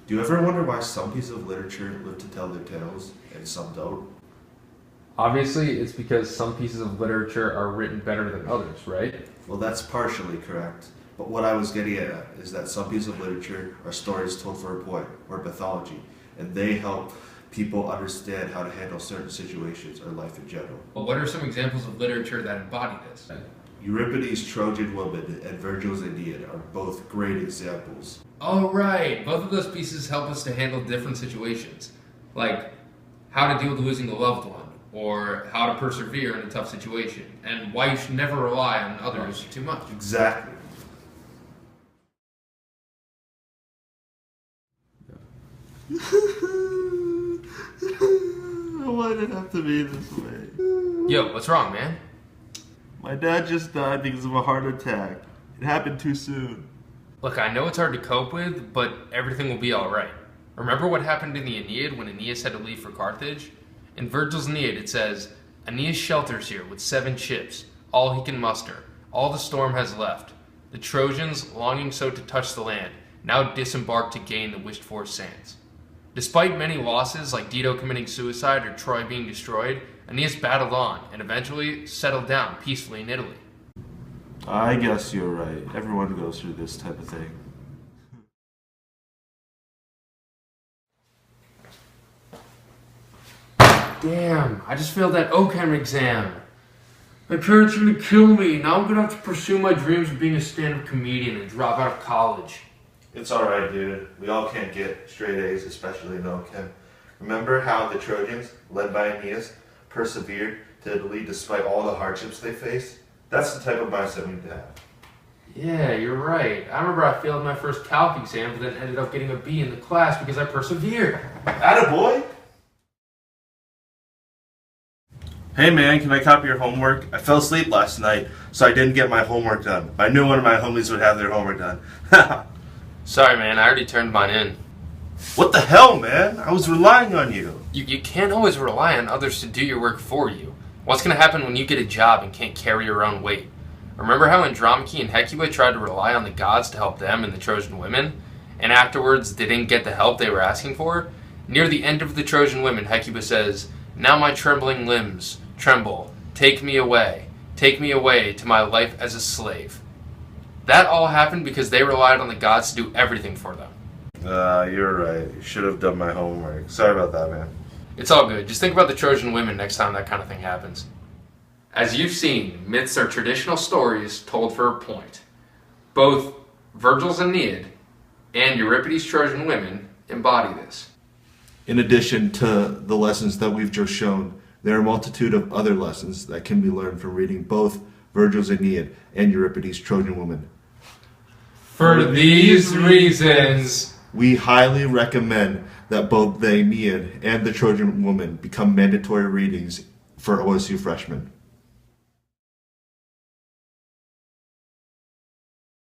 Do you ever wonder why some pieces of literature live to tell their tales and some don't? Obviously, it's because some pieces of literature are written better than others, right? Well, that's partially correct. But what I was getting at is that some pieces of literature are stories told for a point, or mythology, and they help people understand how to handle certain situations or life in general. Well, what are some examples of literature that embody this? Euripides' Trojan Woman and Virgil's Aeneid are both great examples. Oh, right. Both of those pieces help us to handle different situations, like how to deal with losing a loved one, or how to persevere in a tough situation, and why you should never rely on others too much. Exactly. Why did it have to be this way? Yo, what's wrong, man? My dad just died because of a heart attack. It happened too soon. Look, I know it's hard to cope with, but everything will be alright. Remember what happened in the Aeneid when Aeneas had to leave for Carthage? In Virgil's Aeneid it says, Aeneas shelters here with 7 ships, all he can muster. All the storm has left. The Trojans, longing so to touch the land, now disembark to gain the wished-for sands. Despite many losses, like Dido committing suicide or Troy being destroyed, Aeneas battled on and eventually settled down peacefully in Italy. I guess you're right. Everyone goes through this type of thing. Damn, I just failed that OCHEM exam. My parents are gonna kill me. Now I'm gonna have to pursue my dreams of being a stand-up comedian and drop out of college. It's alright, dude. We all can't get straight A's, especially in OCHEM. Remember how the Trojans, led by Aeneas, persevered to Italy despite all the hardships they faced? That's the type of mindset we need to have. Yeah, you're right. I remember I failed my first calc exam, but then ended up getting a B in the class because I persevered. Attaboy! Hey man, can I copy your homework? I fell asleep last night, so I didn't get my homework done. I knew one of my homies would have their homework done. Sorry, man. I already turned mine in. What the hell, man? I was relying on you. You can't always rely on others to do your work for you. What's going to happen when you get a job and can't carry your own weight? Remember how Andromache and Hecuba tried to rely on the gods to help them and the Trojan women, and afterwards they didn't get the help they were asking for? Near the end of the Trojan women, Hecuba says, "Now my trembling limbs tremble. Take me away to my life as a slave." That all happened because they relied on the gods to do everything for them. You're right. You should have done my homework. Sorry about that, man. It's all good. Just think about the Trojan women next time that kind of thing happens. As you've seen, myths are traditional stories told for a point. Both Virgil's Aeneid and Euripides' Trojan women embody this. In addition to the lessons that we've just shown, there are a multitude of other lessons that can be learned from reading both Virgil's Aeneid and Euripides' Trojan Woman. For these reasons, We highly recommend that both the Aeneid and the Trojan Woman become mandatory readings for OSU freshmen.